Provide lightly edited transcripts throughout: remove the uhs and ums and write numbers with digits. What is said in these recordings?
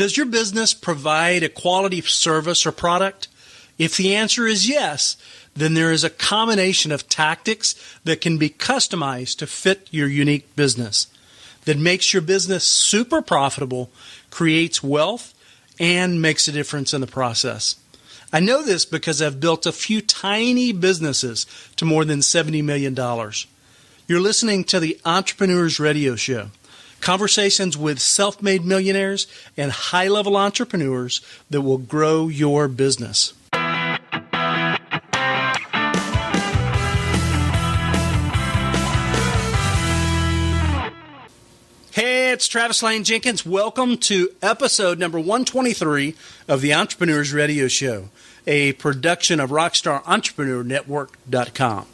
Does your business provide a quality service or product? If the answer is yes, then there is a combination of tactics that can be customized to fit your unique business that makes your business super profitable, creates wealth, and makes a difference in the process. I know this because I've built a few tiny businesses to more than $70 million. You're listening to the Entrepreneurs Radio Show. Conversations with self-made millionaires and high-level entrepreneurs that will grow your business. Hey, it's Travis Lane Jenkins. Welcome to episode number 123 of the Entrepreneurs Radio Show, a production of RockstarEntrepreneurNetwork.com,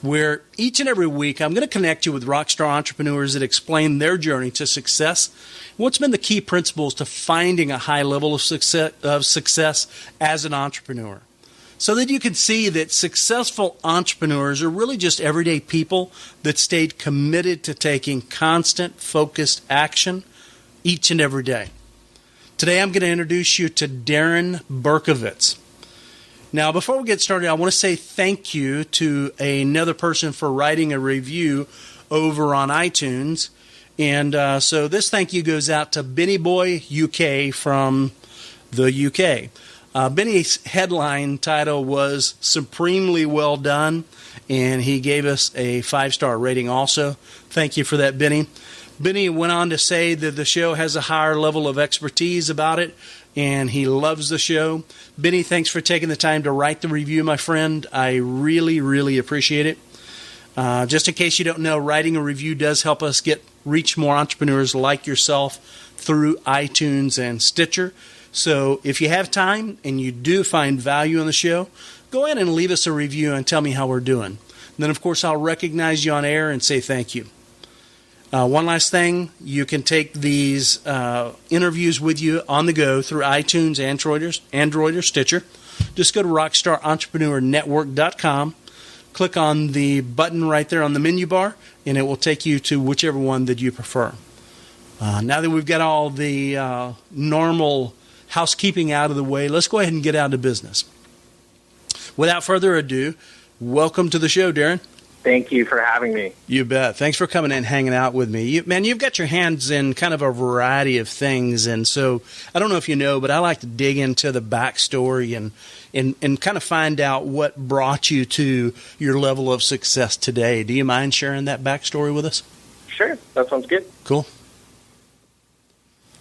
where each and every week I'm going to connect you with rockstar entrepreneurs that explain their journey to success, what's been the key principles to finding a high level of success as an entrepreneur, so that you can see that successful entrepreneurs are really just everyday people that stayed committed to taking constant, focused action each and every day. Today I'm going to introduce you to Darren Berkovitz. Now, before we get started, I want to say thank you to another person for writing a review over on iTunes. And so this thank you goes out to Benny Boy UK from the UK. Benny's headline title was Supremely Well Done, and he gave us a 5-star rating also. Thank you for that, Benny. Benny went on to say that the show has a higher level of expertise about it, and he loves the show. Benny, thanks for taking the time to write the review, my friend. I really, really appreciate it. Just in case you don't know, writing a review does help us reach more entrepreneurs like yourself through iTunes and Stitcher. So if you have time and you do find value in the show, go ahead and leave us a review and tell me how we're doing. And then, of course, I'll recognize you on air and say thank you. One last thing, you can take these interviews with you on the go through iTunes, Android or Stitcher. Just go to RockstarEntrepreneurNetwork.com, click on the button right there on the menu bar, and it will take you to whichever one that you prefer. Now that we've got all the normal housekeeping out of the way, let's go ahead and get out to business. Without further ado, welcome to the show, Darren. Thank you for having me. You bet. Thanks for coming in and hanging out with me. You've got your hands in kind of a variety of things, and so I don't know if you know, but I like to dig into the backstory and kind of find out what brought you to your level of success today. Do you mind sharing that backstory with us? Sure. That sounds good. Cool.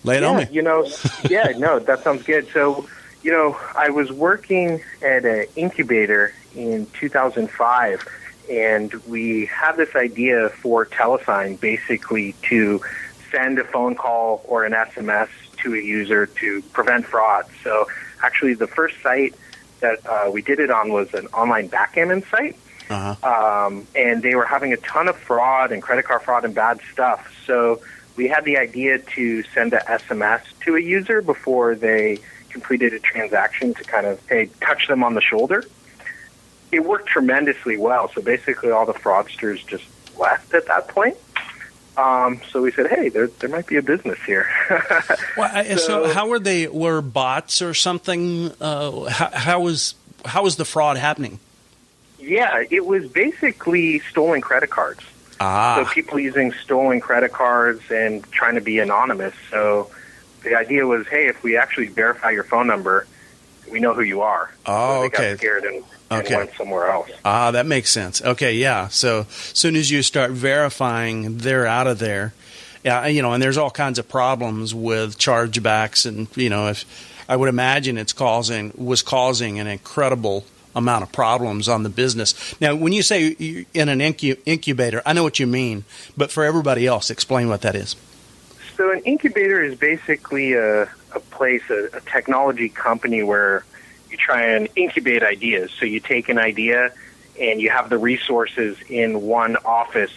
Lay it on me. That sounds good. So, I was working at an incubator in 2005, and we had this idea for TeleSign, basically to send a phone call or an SMS to a user to prevent fraud. So actually the first site that we did it on was an online backgammon site. And they were having a ton of fraud and credit card fraud and bad stuff. So we had the idea to send an SMS to a user before they completed a transaction to kind of, touch them on the shoulder. It worked tremendously well. So basically all the fraudsters just left at that point. So we said, hey, there might be a business here. So how were bots or something? How was the fraud happening? Yeah, it was basically stolen credit cards. So people using stolen credit cards and trying to be anonymous. So the idea was, hey, if we actually verify your phone number, we know who you are. Oh, so okay. They got scared and went somewhere else. That makes sense. Okay, yeah. So as soon as you start verifying, they're out of there. Yeah, and there's all kinds of problems with chargebacks, and if I would imagine was causing an incredible amount of problems on the business. Now, when you say you're in an incubator, I know what you mean, but for everybody else, explain what that is. So an incubator is basically a place, a technology company where you try and incubate ideas. So you take an idea and you have the resources in one office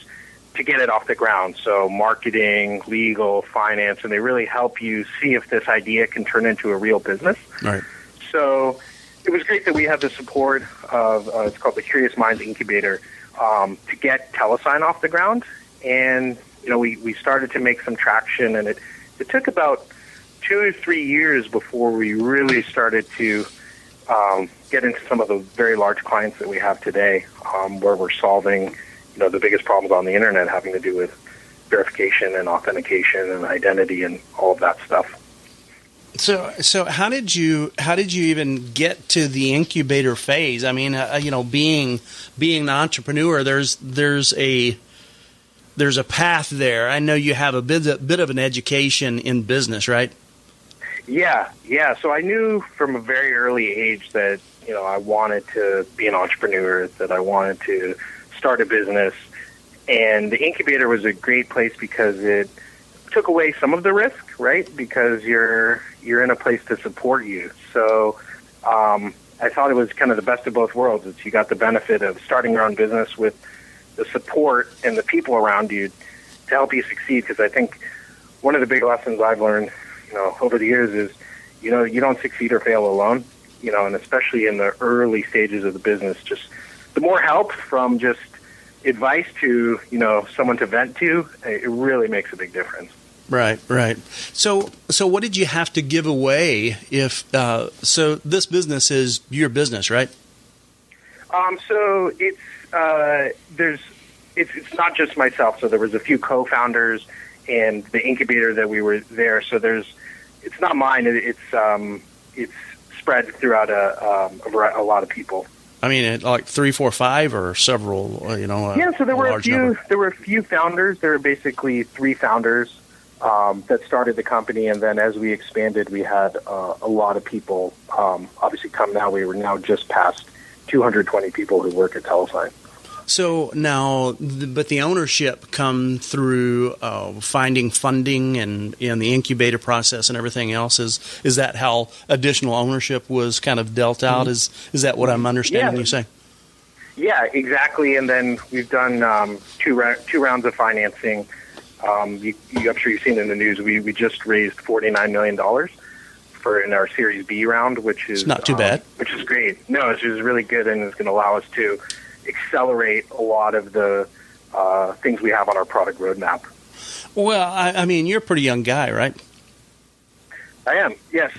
to get it off the ground. So marketing, legal, finance, and they really help you see if this idea can turn into a real business. Right. So it was great that we had the support of, it's called the Curious Minds Incubator, to get TeleSign off the ground. And, we started to make some traction, and it took about 2 or 3 years before we really started to get into some of the very large clients that we have today, where we're solving, the biggest problems on the internet having to do with verification and authentication and identity and all of that stuff. So how did you even get to the incubator phase? I mean, being an entrepreneur, there's a path there. I know you have a bit of an education in business, right? Yeah. So I knew from a very early age that, I wanted to be an entrepreneur, that I wanted to start a business. And the incubator was a great place because it took away some of the risk, right? Because you're in a place to support you. So I thought it was kind of the best of both worlds. You got the benefit of starting your own business with the support and the people around you to help you succeed. Because I think one of the big lessons I've learned, over the years is, you don't succeed or fail alone. And especially in the early stages of the business, just the more help from just advice to, someone to vent to, it really makes a big difference. Right. So what did you have to give away so this business is your business, right? So it's not just myself. So there was a few co-founders and the incubator that we were there. So it's not mine. It's spread throughout a lot of people. I mean, like 3, 4, 5, or several. Yeah. So there were a few. Number. There were a few founders. There were basically 3 founders that started the company, and then as we expanded, we had a lot of people. Obviously, come now. We were now just past 220 people who work at TeleSign. So now, but the ownership come through finding funding and the incubator process and everything else. Is that how additional ownership was kind of dealt out? Mm-hmm. Is that what I'm understanding you saying? Yeah, exactly. And then we've done two rounds of financing. I'm sure you've seen in the news. We just raised $49 million in our Series B round, which is it's not too bad. Which is great. No, it's just really good, and it's going to allow us to accelerate a lot of the things we have on our product roadmap. Well, I mean, you're a pretty young guy, right? I am, yes.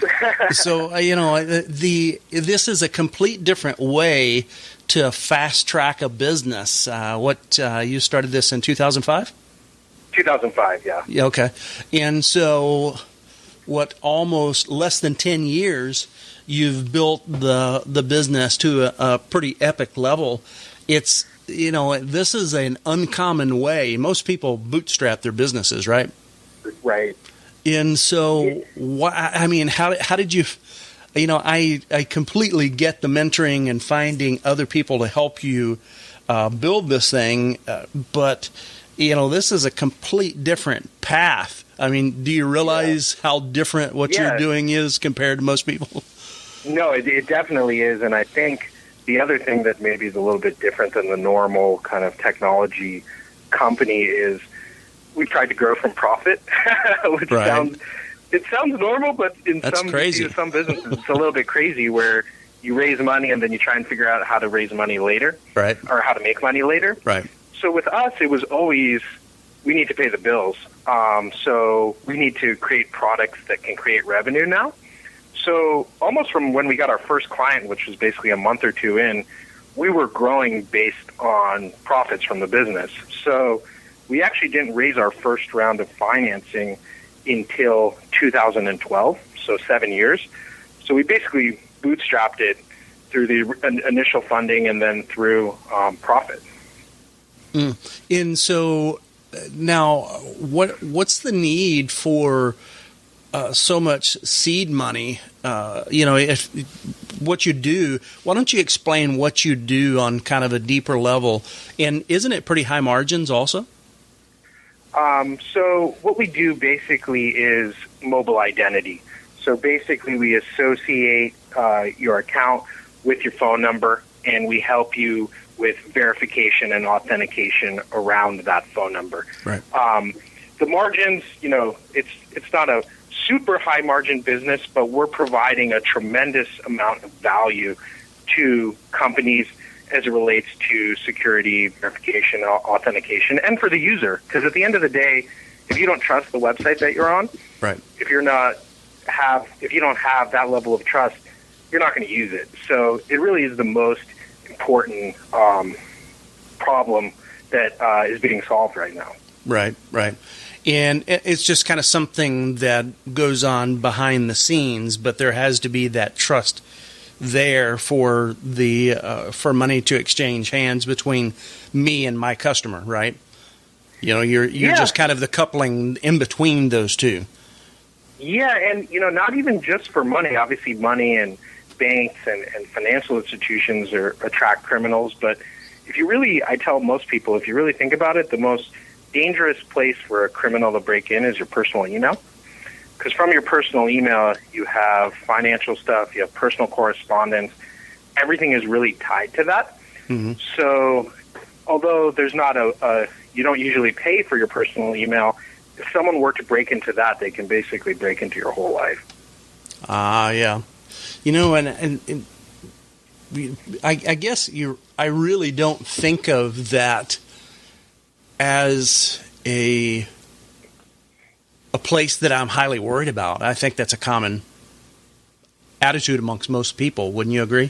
So, this is a complete different way to fast track a business. You started this in 2005? 2005, yeah. Yeah, okay. And so, almost less than 10 years, you've built the business to a pretty epic level. It's, this is an uncommon way. Most people bootstrap their businesses, right? Right. And so, how did you, I completely get the mentoring and finding other people to help you build this thing, but, this is a complete different path. I mean, do you realize how different what you're doing is compared to most people? No, it definitely is, and I think the other thing that maybe is a little bit different than the normal kind of technology company is we've tried to grow from profit, which sounds normal, but in some businesses it's a little bit crazy where you raise money and then you try and figure out how to raise money later, right? Or how to make money later, right? So with us, it was always we need to pay the bills, so we need to create products that can create revenue now. So almost from when we got our first client, which was basically a month or two in, we were growing based on profits from the business. So we actually didn't raise our first round of financing until 2012, so 7 years. So we basically bootstrapped it through the initial funding and then through profit. And so now what's the need for so much seed money? If what you do, why don't you explain what you do on kind of a deeper level? And isn't it pretty high margins also? So what we do basically is mobile identity. So basically we associate your account with your phone number, and we help you with verification and authentication around that phone number. Right. The margins, it's not a super high margin business, but we're providing a tremendous amount of value to companies as it relates to security, verification, authentication, and for the user. Because at the end of the day, if you don't trust the website that you're on, right, if you're not don't have that level of trust, you're not going to use it. So it really is the most important problem that is being solved right now. Right. And it's just kind of something that goes on behind the scenes, but there has to be that trust there for for money to exchange hands between me and my customer, right? You're just kind of the coupling in between those two. Yeah, and not even just for money. Obviously, money and banks and financial institutions attract criminals. But I tell most people, if you really think about it, the most dangerous place for a criminal to break in is your personal email. Because from your personal email, you have financial stuff, you have personal correspondence. Everything is really tied to that. Mm-hmm. So although there's not you don't usually pay for your personal email, if someone were to break into that, they can basically break into your whole life. Yeah. And I guess I really don't think of that as a place that I'm highly worried about. I think that's a common attitude amongst most people. Wouldn't you agree?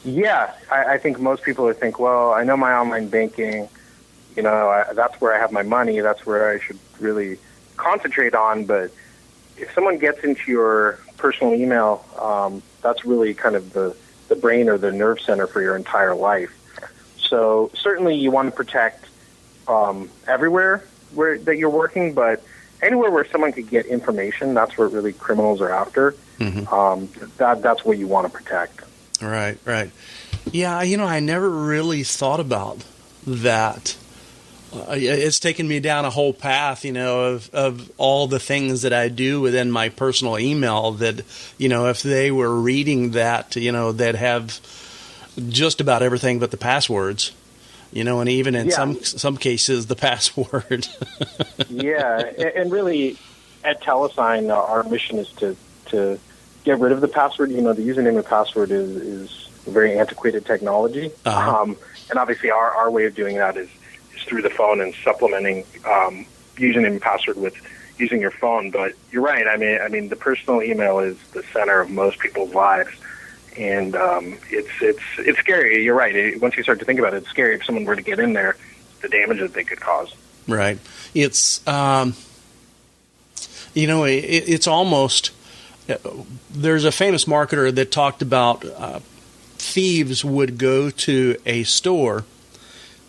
Yeah, I think most people would think, well, I know my online banking, that's where I have my money, that's where I should really concentrate on. But if someone gets into your personal email, that's really kind of the brain or the nerve center for your entire life. So certainly you want to protect everywhere that you're working, but anywhere where someone could get information, that's what really criminals are after. Mm-hmm. That's what you want to protect. Right. Yeah, I never really thought about that. It's taken me down a whole path, of all the things that I do within my personal email that, if they were reading that, they'd have just about everything but the passwords. And even in some cases, the password. Yeah, and really, at TeleSign, our mission is to get rid of the password. The username and password is a very antiquated technology. Uh-huh. And obviously, our way of doing that is through the phone and supplementing username and password with using your phone. But you're right. I mean, the personal email is the center of most people's lives. And it's scary. You're right. Once you start to think about it, it's scary if someone were to get in there, the damage that they could cause. Right. It's it's almost. There's a famous marketer that talked about thieves would go to a store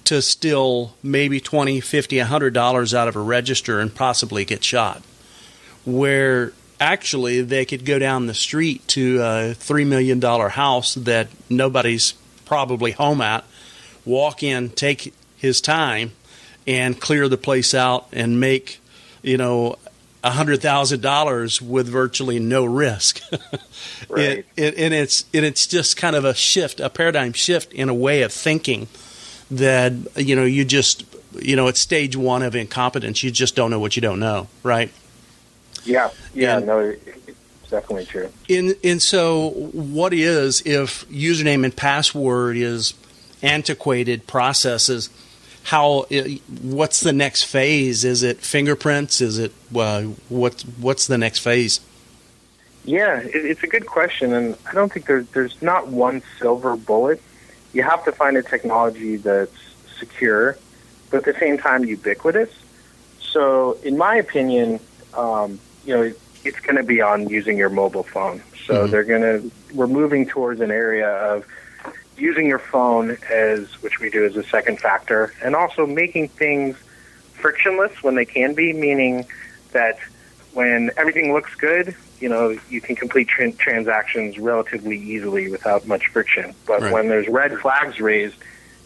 to steal maybe $20, $50, $100 out of a register and possibly get shot. Where actually, they could go down the street to a $3 million house that nobody's probably home at, walk in, take his time, and clear the place out and make, $100,000 with virtually no risk. Right. And it's just kind of a paradigm shift in a way of thinking that, you just, it's stage one of incompetence. You just don't know what you don't know, right? Yeah, no, it's definitely true. And so what if username and password is antiquated processes, what's the next phase? Is it fingerprints? Is it, what's the next phase? Yeah, it's a good question, and I don't think there's not one silver bullet. You have to find a technology that's secure, but at the same time ubiquitous. So in my opinion, it's going to be on using your mobile phone. So we're moving towards an area of using your phone which we do as a second factor, and also making things frictionless when they can be, meaning that when everything looks good, you can complete transactions relatively easily without much friction. But when there's red flags raised,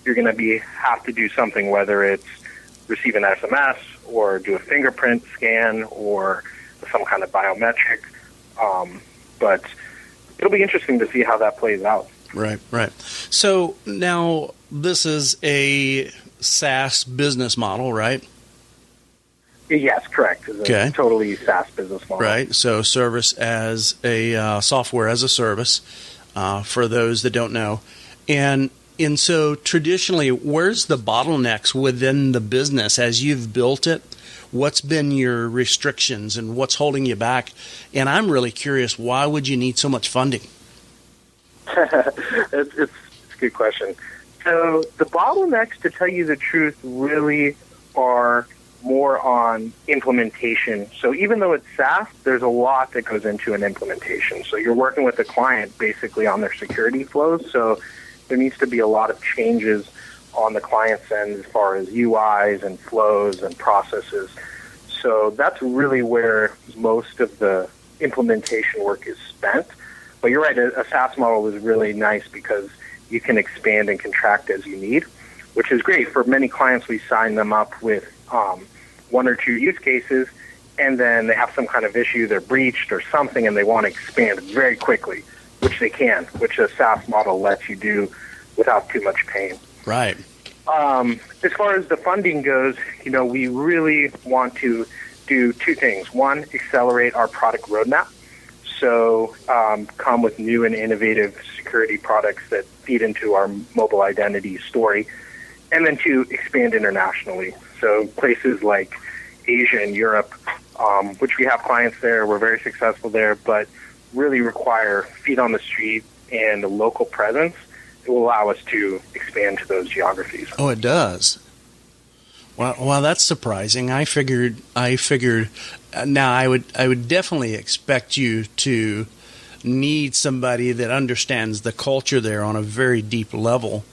you're going to have to do something, whether it's receive an SMS or do a fingerprint scan or some kind of biometric. But it'll be interesting to see how that plays out. Right. So now this is a SaaS business model, right? Yes, correct. It's a totally SaaS business model. Right. So service as a software as a service for those that don't know. And so traditionally, where's the bottlenecks within the business as you've built it? What's been your restrictions and what's holding you back? And I'm really curious, why would you need so much funding? It's a good question. So the bottlenecks, to tell you the truth, really are more on implementation. So even though it's SaaS, there's a lot that goes into an implementation. So you're working with the client basically on their security flows. So there needs to be a lot of changes on the client's end as far as UIs and flows and processes. So that's really where most of the implementation work is spent. But you're right, a SaaS model is really nice because you can expand and contract as you need, which is great. For many clients, we sign them up with one or two use cases, and then they have some kind of issue, they're breached or something, and they want to expand very quickly, which they can, which a SaaS model lets you do without too much pain. Right. As far as the funding goes, we really want to do two things. One, accelerate our product roadmap. So come with new and innovative security products that feed into our mobile identity story. And then two, expand internationally. So places like Asia and Europe, which we have clients there, we're very successful there, but really require feet on the street and a local presence. It will allow us to expand to those geographies. Oh, it does. Well, that's surprising. I figured. Now, I would definitely expect you to need somebody that understands the culture there on a very deep level.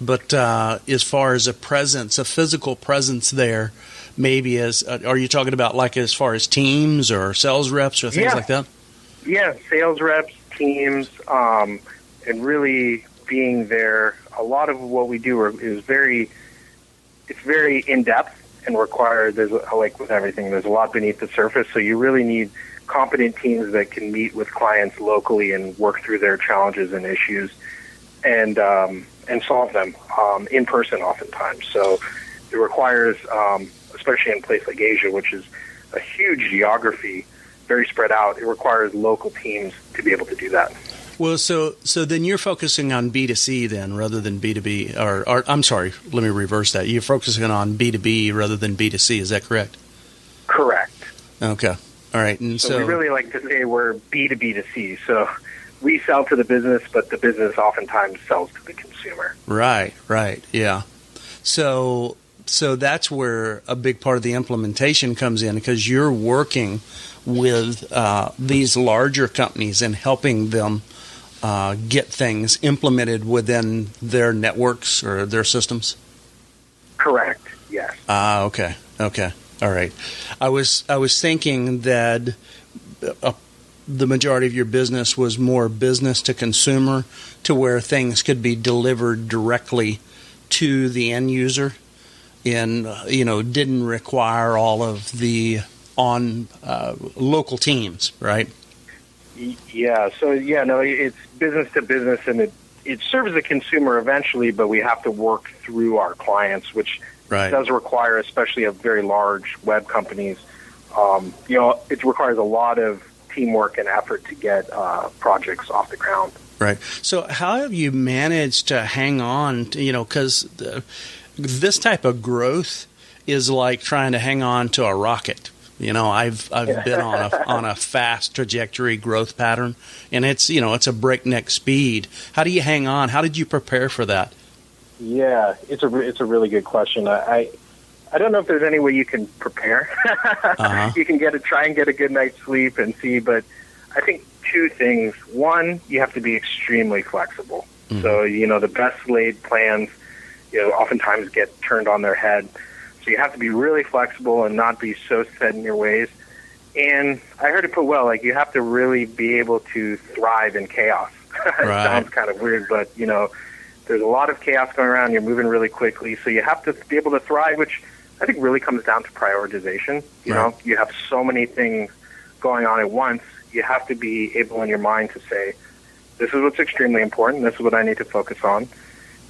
But as far as a presence, a physical presence there, maybe are you talking about like as far as teams or sales reps or things like that? Yeah, sales reps, teams, and really being there. A lot of what we do is very in-depth and required. There's, like with everything, there's a lot beneath the surface, so you really need competent teams that can meet with clients locally and work through their challenges and issues and solve them in person oftentimes. So it requires, especially in a place like Asia, which is a huge geography, very spread out, it requires local teams to be able to do that. Well, so then you're focusing on B2C then rather than B2B, or I'm sorry, let me reverse that. You're focusing on B2B rather than B2C, is that correct? Correct. Okay. All right. And so we really like to say we're B2B2C. So we sell to the business, but the business oftentimes sells to the consumer. Right, yeah. So that's where a big part of the implementation comes in, because you're working with these larger companies and helping them get things implemented within their networks or their systems? Correct, yes. Okay. All right. I was thinking that the majority of your business was more business to consumer, to where things could be delivered directly to the end user and, didn't require all of the local teams, right? Yeah. So it's business to business, and it serves the consumer eventually, but we have to work through our clients, which does require, especially of very large web companies. It requires a lot of teamwork and effort to get projects off the ground. Right. So how have you managed to hang on? Because this type of growth is like trying to hang on to a rocket. I've been on a fast trajectory growth pattern, and it's a breakneck speed. How do you hang on? How did you prepare for that? Yeah, it's a really good question. I don't know if there's any way you can prepare. You can try and get a good night's sleep and see, but I think two things. One, you have to be extremely flexible. Mm-hmm. So the best laid plans, oftentimes get turned on their head. So you have to be really flexible and not be so set in your ways. And I heard it put well, like you have to really be able to thrive in chaos. It sounds kind of weird, but there's a lot of chaos going around. You're moving really quickly, so you have to be able to thrive, which I think really comes down to prioritization. You have so many things going on at once. You have to be able in your mind to say, this is what's extremely important. This is what I need to focus on.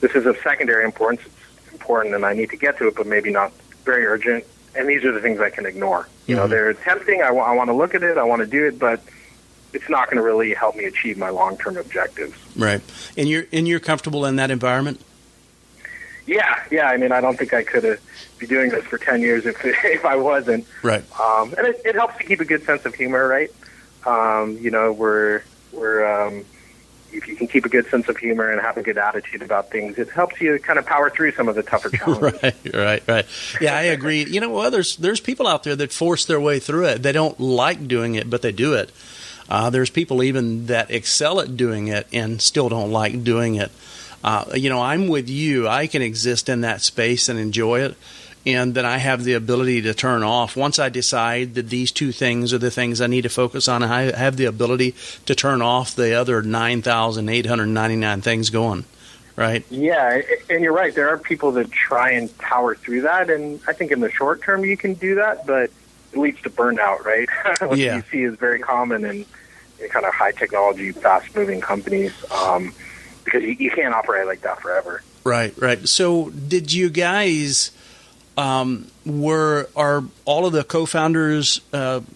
This is of secondary importance. It's important, and I need to get to it, but maybe not very urgent. And these are the things I can ignore. They're tempting. I want to look at it. I want to do it, but it's not going to really help me achieve my long-term objectives. Right. And you're comfortable in that environment? Yeah. I mean, I don't think I could be doing this for 10 years if I wasn't. Right. And it helps to keep a good sense of humor, right? If you can keep a good sense of humor and have a good attitude about things, it helps you kind of power through some of the tougher challenges. Right. Yeah, I agree. Well, there's people out there that force their way through it. They don't like doing it, but they do it. There's people even that excel at doing it and still don't like doing it. I'm with you. I can exist in that space and enjoy it. And then I have the ability to turn off. Once I decide that these two things are the things I need to focus on, I have the ability to turn off the other 9,899 things going, right? Yeah, and you're right. There are people that try and power through that, and I think in the short term you can do that, but it leads to burnout, right? What you see is very common in kind of high technology, fast-moving companies, because you can't operate like that forever. Right. So did you guys... are all of the co-founders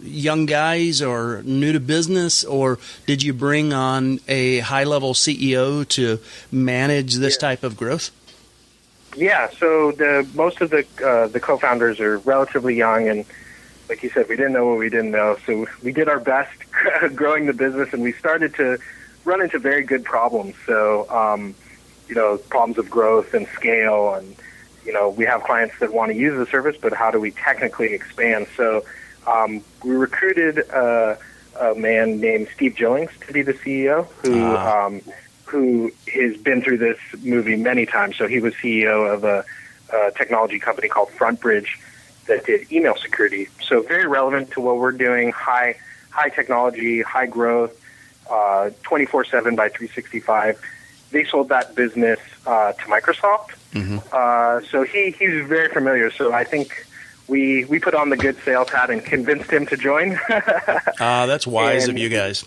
young guys or new to business, or did you bring on a high-level CEO to manage this type of growth? Yeah, so most of the co-founders are relatively young, and like you said, we didn't know what we didn't know, so we did our best growing the business, and we started to run into very good problems. So, problems of growth and scale, and we have clients that want to use the service, but how do we technically expand? So we recruited a man named Steve Jillings to be the CEO, who has been through this movie many times. So he was CEO of a technology company called FrontBridge that did email security. So very relevant to what we're doing, high technology, high growth, 24/7 by 365. They sold that business to Microsoft. Mm-hmm. So he's very familiar. So I think we put on the good sales hat and convinced him to join. That's wise of you guys.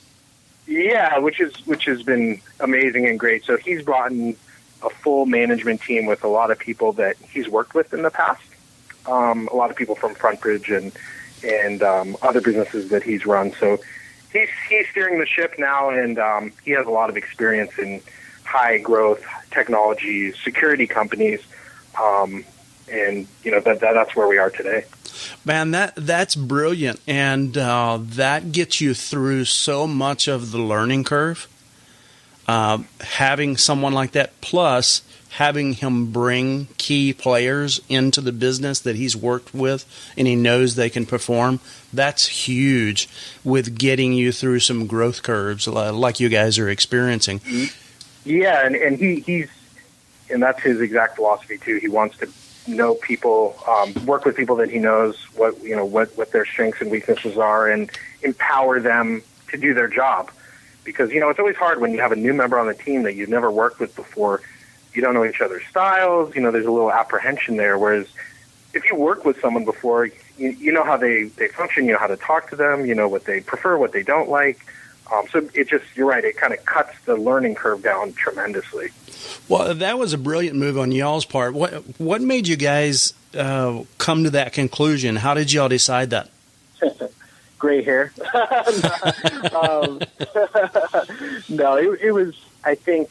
Yeah, which has been amazing and great. So he's brought in a full management team with a lot of people that he's worked with in the past. A lot of people from FrontBridge and other businesses that he's run. So he's steering the ship now, and he has a lot of experience in high growth technology security companies, and that's where we are today. Man, that's brilliant, and that gets you through so much of the learning curve. Having someone like that, plus having him bring key players into the business that he's worked with and he knows they can perform, that's huge with getting you through some growth curves like you guys are experiencing. Yeah, and he's that's his exact philosophy too. He wants to know people, work with people that he knows what their strengths and weaknesses are, and empower them to do their job. Because it's always hard when you have a new member on the team that you've never worked with before. You don't know each other's styles. There's a little apprehension there. Whereas if you work with someone before, you know how they function. You know how to talk to them. You know what they prefer, what they don't like. So you're right, it kind of cuts the learning curve down tremendously. Well, that was a brilliant move on y'all's part. What made you guys come to that conclusion? How did y'all decide that? Gray hair. No, it was, I think,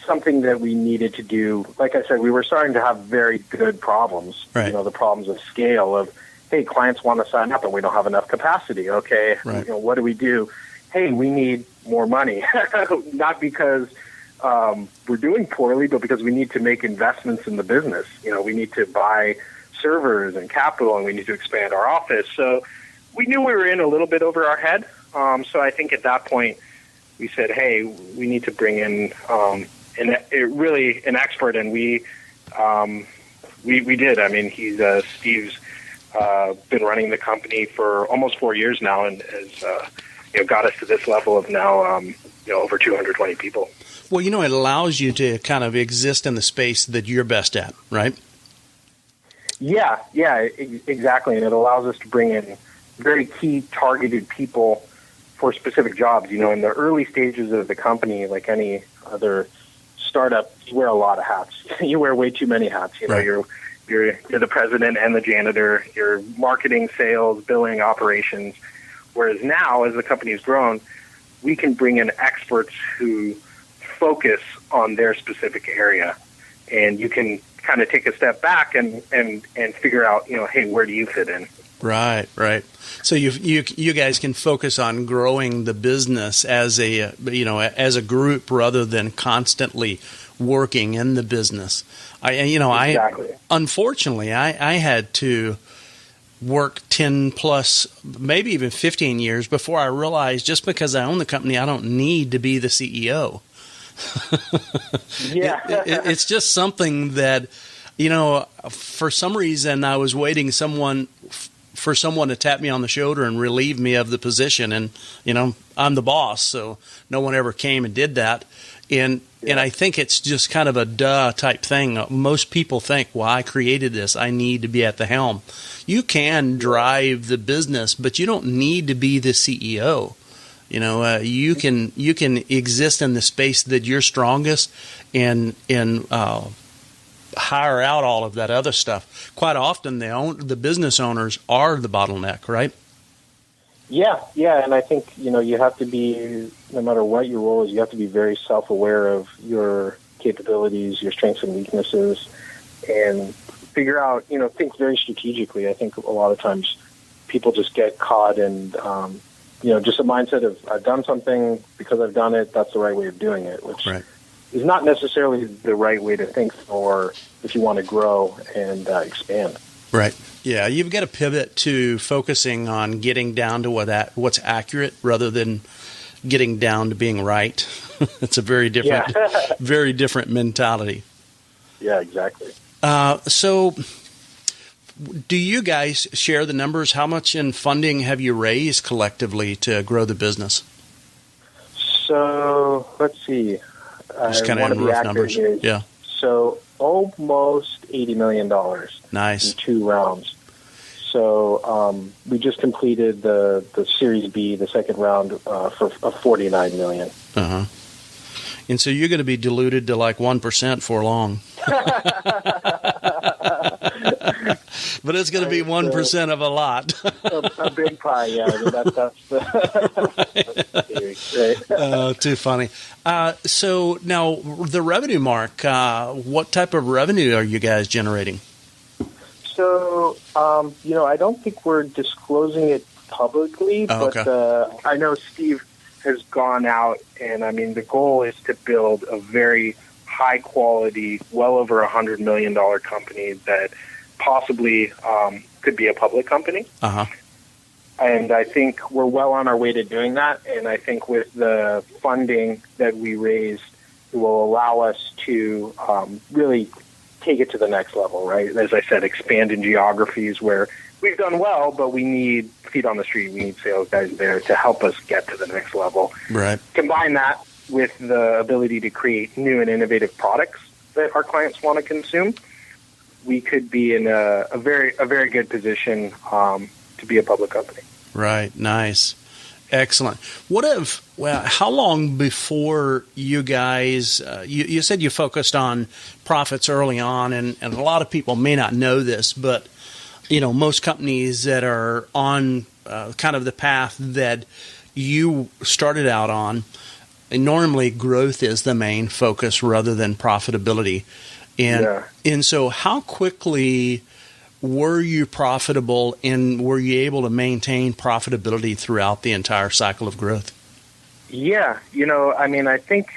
something that we needed to do. Like I said, we were starting to have very good problems. Right. The problems of scale of, hey, clients want to sign up and we don't have enough capacity. Okay, right. What do we do? Hey, we need more money. Not because we're doing poorly, but because we need to make investments in the business. We need to buy servers and capital, and we need to expand our office. So we knew we were in a little bit over our head. So I think at that point we said, hey, we need to bring in an expert, and we did. I mean, Steve's been running the company for almost 4 years now, and has got us to this level of now over 220 people. Well, it allows you to kind of exist in the space that you're best at, right? Yeah, exactly. And it allows us to bring in very key targeted people for specific jobs. In the early stages of the company, like any other startup, you wear a lot of hats. You wear way too many hats. Right. You're the president and the janitor. You're marketing, sales, billing, operations. Whereas now, as the company has grown, we can bring in experts who focus on their specific area, and you can kind of take a step back and figure out, hey, where do you fit in? Right. So you guys can focus on growing the business as a group rather than constantly working in the business. Exactly. Unfortunately, I had to work 10 plus, maybe even 15 years before I realized just because I own the company, I don't need to be the CEO. Yeah. It's just something that, for some reason I was waiting for someone to tap me on the shoulder and relieve me of the position. And, I'm the boss, so no one ever came and did that. And I think it's just kind of a duh type thing. Most people think, well, I created this, I need to be at the helm. You can drive the business, but you don't need to be the CEO. You can exist in the space that you're strongest and hire out all of that other stuff. Quite often, the business owners are the bottleneck, right? Yeah, and I think, you have to be, no matter what your role is, you have to be very self-aware of your capabilities, your strengths and weaknesses, and figure out, think very strategically. I think a lot of times people just get caught in, just a mindset of, I've done something, because I've done it, that's the right way of doing it, which is not necessarily the right way to think for if you want to grow and expand. Right. Yeah, you've got to pivot to focusing on getting down to what's accurate rather than getting down to being right. It's a very different, very different mentality. Yeah, exactly. So, do you guys share the numbers? How much in funding have you raised collectively to grow the business? So, let's see. Just kind of in rough numbers. Yeah. So, almost $80 million. Nice. In 2 rounds. So we just completed the Series B, the second round, for $49 million. Uh-huh. And so you're going to be diluted to like 1% for long. But it's going to be 1% of a lot. a big pie, yeah. I mean, that's the theory, right? Too funny. So now the revenue mark, what type of revenue are you guys generating? So, I don't think we're disclosing it publicly, but I know Steve has gone out, and the goal is to build a very high quality, well over $100 million company that possibly could be a public company. Uh-huh. And I think we're well on our way to doing that. And I think with the funding that we raised, it will allow us to really take it to the next level, right? As I said, expand in geographies where we've done well, but we need feet on the street. We need sales guys there to help us get to the next level. Right. Combine that with the ability to create new and innovative products that our clients want to consume. We could be in a very good position to be a public company. Right. Nice. Excellent. How long before you guys, you said you focused on profits early on, and a lot of people may not know this, but, most companies that are on kind of the path that you started out on, normally growth is the main focus rather than profitability. And so how quickly were you profitable, and were you able to maintain profitability throughout the entire cycle of growth? Yeah, I think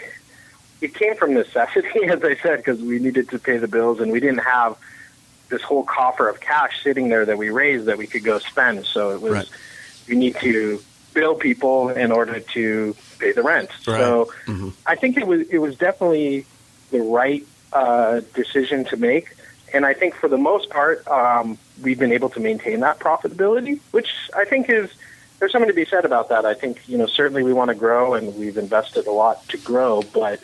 it came from necessity, as I said, because we needed to pay the bills, and we didn't have this whole coffer of cash sitting there that we raised that we could go spend. So it was, you need to bill people in order to pay the rent. Right. So I think it was definitely the right decision to make. And I think for the most part, we've been able to maintain that profitability, which I think there's something to be said about that. I think, certainly we want to grow, and we've invested a lot to grow, but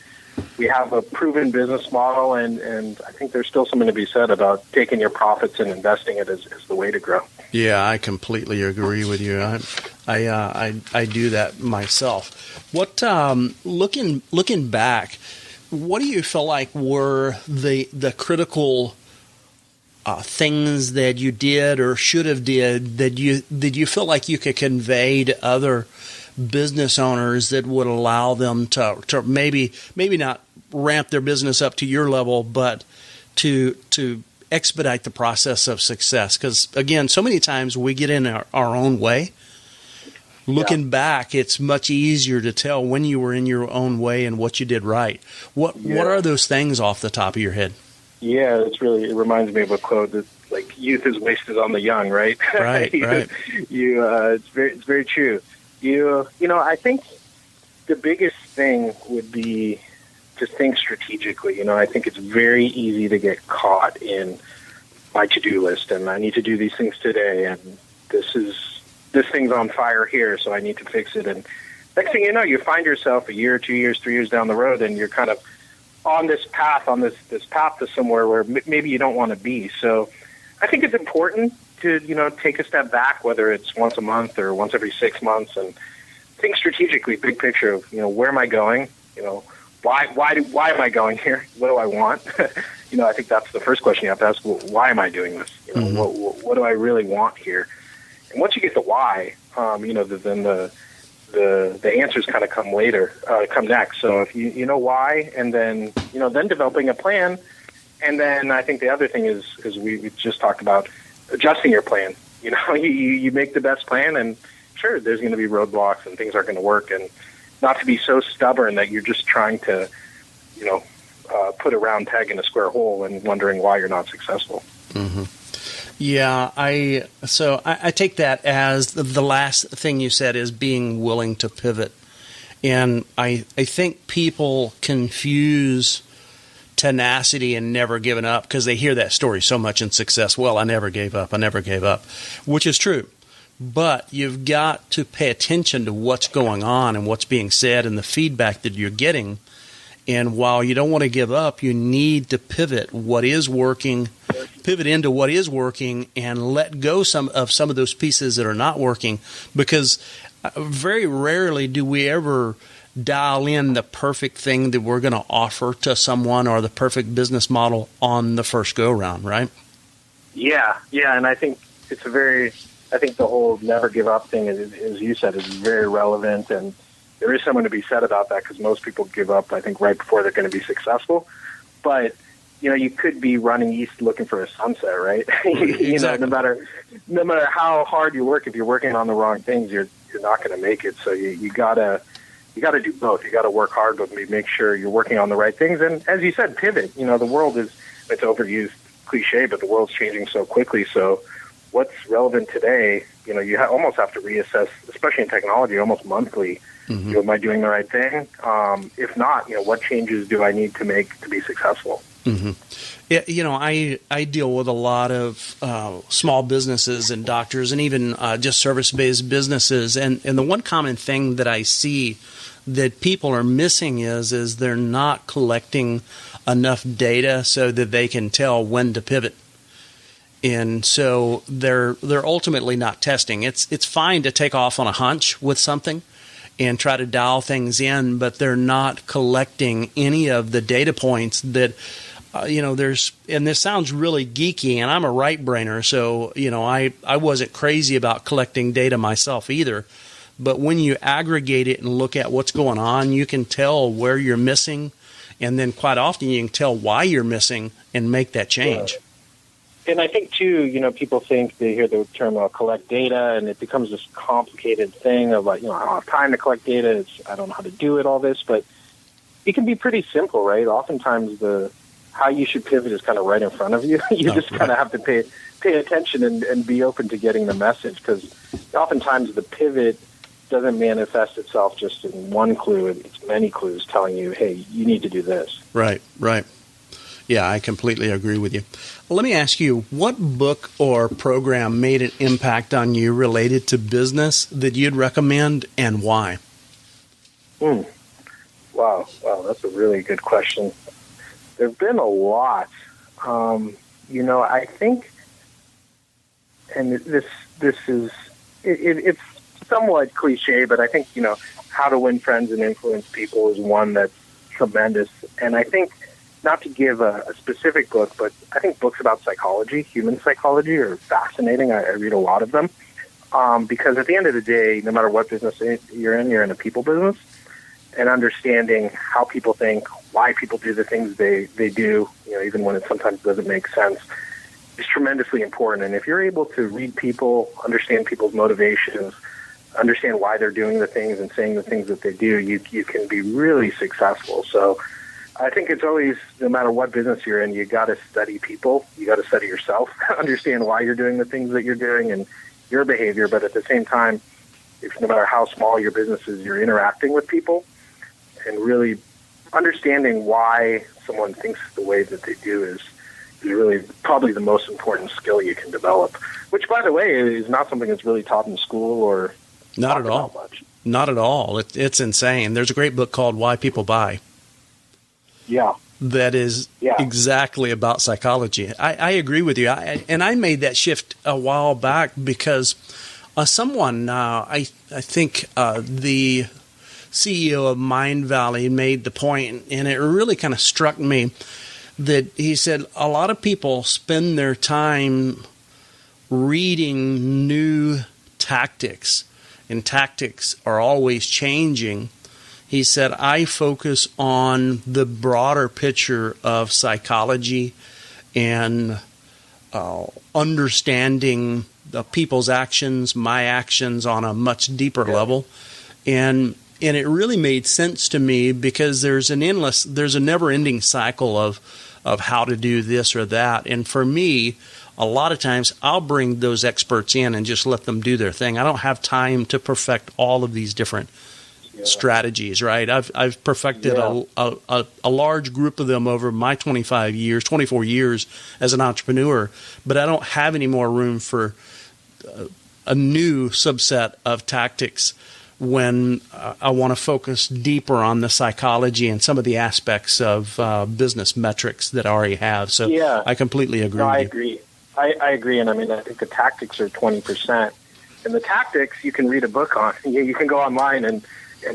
we have a proven business model, and I think there's still something to be said about taking your profits and investing it as the way to grow. Yeah, I completely agree with you. I do that myself. What looking back, what do you feel like were the critical things that you did or should have did that you feel like you could convey to other business owners that would allow them to maybe not ramp their business up to your level, but to expedite the process of success? Because, again, so many times we get in our own way. Looking back, it's much easier to tell when you were in your own way and what you did right. What are those things off the top of your head? Yeah, it reminds me of a quote that, like, youth is wasted on the young, right? Right, right. It's very true. I think the biggest thing would be to think strategically. I think it's very easy to get caught in my to-do list, and I need to do these things today, and this thing's on fire here, so I need to fix it. And next thing you know, you find yourself a year, 2 years, 3 years down the road, and you're kind of on this path to somewhere where maybe you don't want to be. So I think it's important to, take a step back, whether it's once a month or once every 6 months, and think strategically, big picture of, where am I going? Why am I going here? What do I want? I think that's the first question you have to ask. Well, why am I doing this? What do I really want here? And once you get the why, then the answers kind of come next. So if you know why, and then then developing a plan, and then I think the other thing is we just talked about adjusting your plan. You make the best plan, and sure, there's going to be roadblocks and things aren't going to work, and not to be so stubborn that you're just trying to put a round peg in a square hole and wondering why you're not successful. Mm-hmm. Yeah, I take that as the last thing you said is being willing to pivot. And I think people confuse tenacity and never giving up because they hear that story so much in success. Well, I never gave up, which is true. But you've got to pay attention to what's going on and what's being said and the feedback that you're getting. And while you don't want to give up, you need to pivot into what is working and let go some of those pieces that are not working, because very rarely do we ever dial in the perfect thing that we're going to offer to someone or the perfect business model on the first go round, right? Yeah, and I think I think the whole never give up thing, as you said, is very relevant, and there is something to be said about that because most people give up, I think, right before they're going to be successful. But, you could be running east looking for a sunset, right? Exactly. No matter how hard you work, if you're working on the wrong things, you're not going to make it. So you gotta do both. You got to work hard, but make sure you're working on the right things. And as you said, pivot. The world it's overused cliche, but the world's changing so quickly. So what's relevant today, you almost have to reassess, especially in technology, almost monthly. Mm-hmm. Am I doing the right thing? If not, what changes do I need to make to be successful? Mm-hmm. Yeah, I deal with a lot of small businesses and doctors and even just service-based businesses. And the one common thing that I see that people are missing is they're not collecting enough data so that they can tell when to pivot. And so they're ultimately not testing. It's fine to take off on a hunch with something and try to dial things in, but they're not collecting any of the data points that there's. And this sounds really geeky, and I'm a right brainer, so I wasn't crazy about collecting data myself either. But when you aggregate it and look at what's going on, you can tell where you're missing, and then quite often you can tell why you're missing and make that change. Yeah. And I think, too, people think they hear the term collect data, and it becomes this complicated thing of, like, I don't have time to collect data. I don't know how to do it, all this. But it can be pretty simple, right? Oftentimes how you should pivot is kind of right in front of you. You just kind of have to pay attention and be open to getting the message, because oftentimes the pivot doesn't manifest itself just in one clue. It's many clues telling you, hey, you need to do this. Right. Yeah, I completely agree with you. Let me ask you, what book or program made an impact on you related to business that you'd recommend, and why? Wow, that's a really good question. There have been a lot. I think, and this is, it's somewhat cliche, but I think, How to Win Friends and Influence People is one that's tremendous. And I think, not to give a specific book, but I think books about psychology, human psychology, are fascinating. I read a lot of them because at the end of the day, no matter what business you're in a people business, and understanding how people think, why people do the things they do, even when it sometimes doesn't make sense, is tremendously important. And if you're able to read people, understand people's motivations, understand why they're doing the things and saying the things that they do, you can be really successful. So I think it's always, no matter what business you're in, you got to study people. You got to study yourself, understand why you're doing the things that you're doing and your behavior. But at the same time, no matter how small your business is, you're interacting with people and really understanding why someone thinks the way that they do is really probably the most important skill you can develop, which, by the way, is not something that's really taught in school or not at all. Much. Not at all. It's insane. There's a great book called Why People Buy. Yeah. That is exactly about psychology. I agree with you. And I made that shift a while back because someone, I think the CEO of Mind Valley made the point, and it really kind of struck me, that he said a lot of people spend their time reading new tactics, and tactics are always changing. He said, I focus on the broader picture of psychology and understanding the people's actions, my actions on a much deeper level. And it really made sense to me because there's a never-ending cycle of how to do this or that. And for me, a lot of times I'll bring those experts in and just let them do their thing. I don't have time to perfect all of these different strategies, right? I've perfected a large group of them over my 24 years as an entrepreneur, but I don't have any more room for a new subset of tactics when I want to focus deeper on the psychology and some of the aspects of business metrics that I already have. So I completely agree. No, with I you. agree. I agree. And I mean, I think the tactics are 20%. And the tactics you can read a book on. You can go online and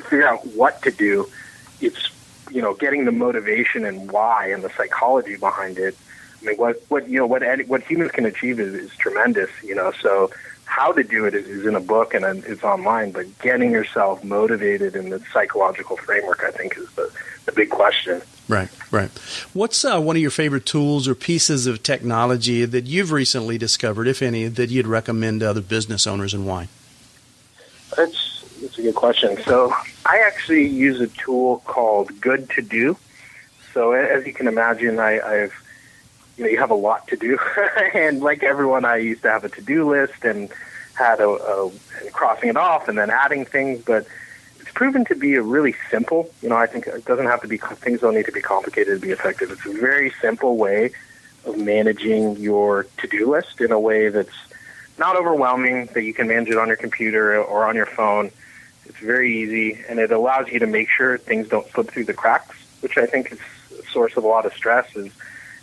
figure out what to do. It's, getting the motivation and why and the psychology behind it. I mean, what humans can achieve is tremendous, so how to do it is in a book and it's online, but getting yourself motivated in the psychological framework, I think, is the big question. Right. What's one of your favorite tools or pieces of technology that you've recently discovered, if any, that you'd recommend to other business owners, and why? That's a good question. So I actually use a tool called Good To Do. So as you can imagine, I've you have a lot to do. And like everyone, I used to have a to-do list and had a crossing it off and then adding things. But it's proven to be a really simple, I think it doesn't have to be, things don't need to be complicated to be effective. It's a very simple way of managing your to-do list in a way that's not overwhelming, that you can manage it on your computer or on your phone. It's very easy, and it allows you to make sure things don't slip through the cracks, which I think is a source of a lot of stress. Is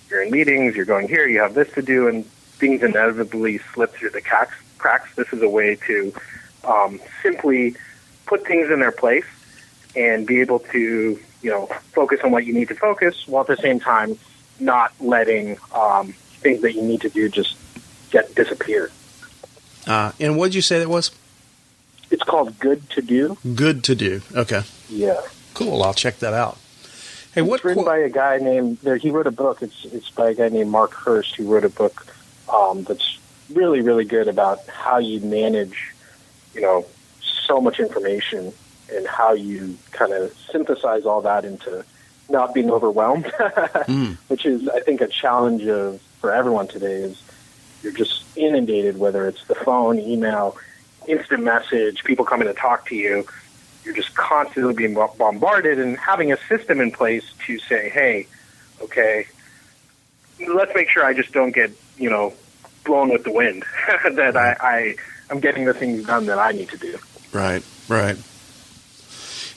you're in meetings, you're going here, you have this to do, and things inevitably slip through the cracks. This is a way to simply put things in their place and be able to, focus on what you need to focus, while at the same time not letting things that you need to do just disappear. And what did you say that was? It's called Good To Do. Good To Do. Okay. Yeah. Cool. I'll check that out. Hey, it's written by a guy named. He wrote a book. It's by a guy named Mark Hurst, who wrote a book that's really, really good about how you manage, so much information and how you kind of synthesize all that into not being overwhelmed, which is, I think, a challenge for everyone today. Is you're just inundated, whether it's the phone, email, instant message, people coming to talk to you. You're just constantly being bombarded, and having a system in place to say, hey, okay, let's make sure I just don't get, blown with the wind, that I'm getting the things done that I need to do. Right.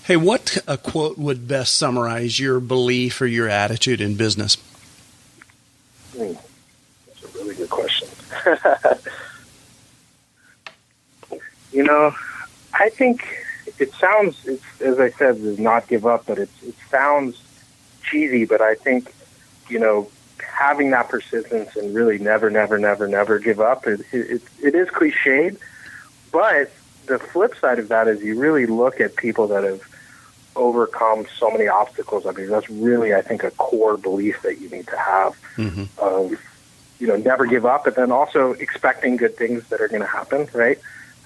Hey, what a quote would best summarize your belief or your attitude in business? That's a really good question. I think it sounds, as I said, does not give up, but it sounds cheesy, but I think, having that persistence and really never give up, it is cliched, but the flip side of that is you really look at people that have overcome so many obstacles. I mean, that's really, I think, a core belief that you need to have of, never give up, but then also expecting good things that are going to happen, right?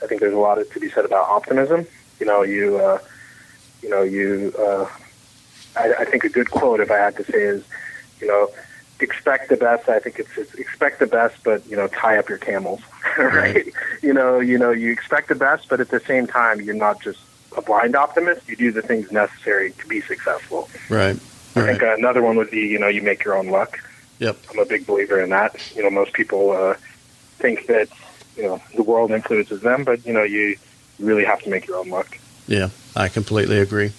I think there's a lot to be said about optimism. I think a good quote, if I had to say, is, expect the best. I think it's expect the best, but, tie up your camels, right? You expect the best, but at the same time, you're not just a blind optimist. You do the things necessary to be successful. Right. I think another one would be, you make your own luck. Yep. I'm a big believer in that. Most people think that, the world influences them, but, you really have to make your own luck. Yeah, I completely agree.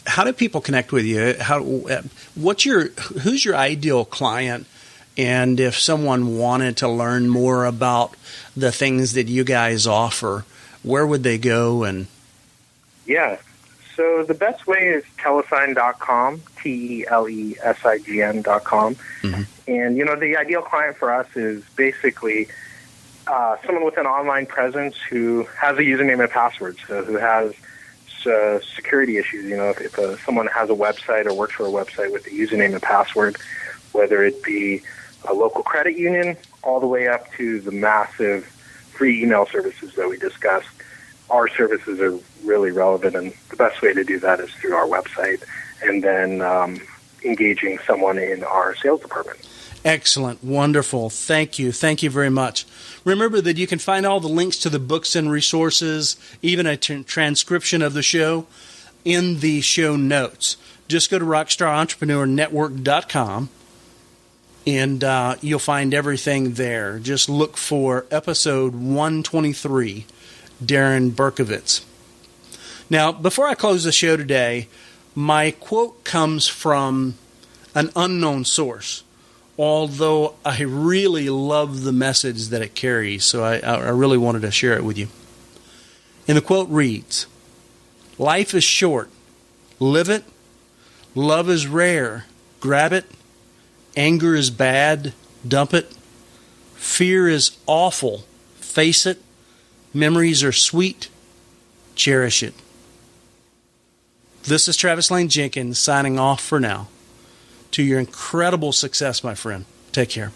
How do people connect with you? Who's your ideal client? And if someone wanted to learn more about the things that you guys offer, where would they go? And yeah, so the best way is telesign.com, TeleSign.com. Mm-hmm. And, the ideal client for us is basically someone with an online presence who has a username and password, so who has security issues. If someone has a website or works for a website with a username and password, whether it be a local credit union all the way up to the massive free email services that we discussed, our services are really relevant, and the best way to do that is through our website and then engaging someone in our sales department. Excellent. Wonderful. Thank you. Thank you very much. Remember that you can find all the links to the books and resources, even a transcription of the show, in the show notes. Just go to rockstarentrepreneur.network.com and you'll find everything there. Just look for episode 123, Darren Berkovitz. Now, before I close the show today, my quote comes from an unknown source, although I really love the message that it carries, so I really wanted to share it with you. And the quote reads, "Life is short. Live it. Love is rare. Grab it. Anger is bad. Dump it. Fear is awful. Face it. Memories are sweet. Cherish it." This is Travis Lane Jenkins signing off for now. To your incredible success, my friend. Take care.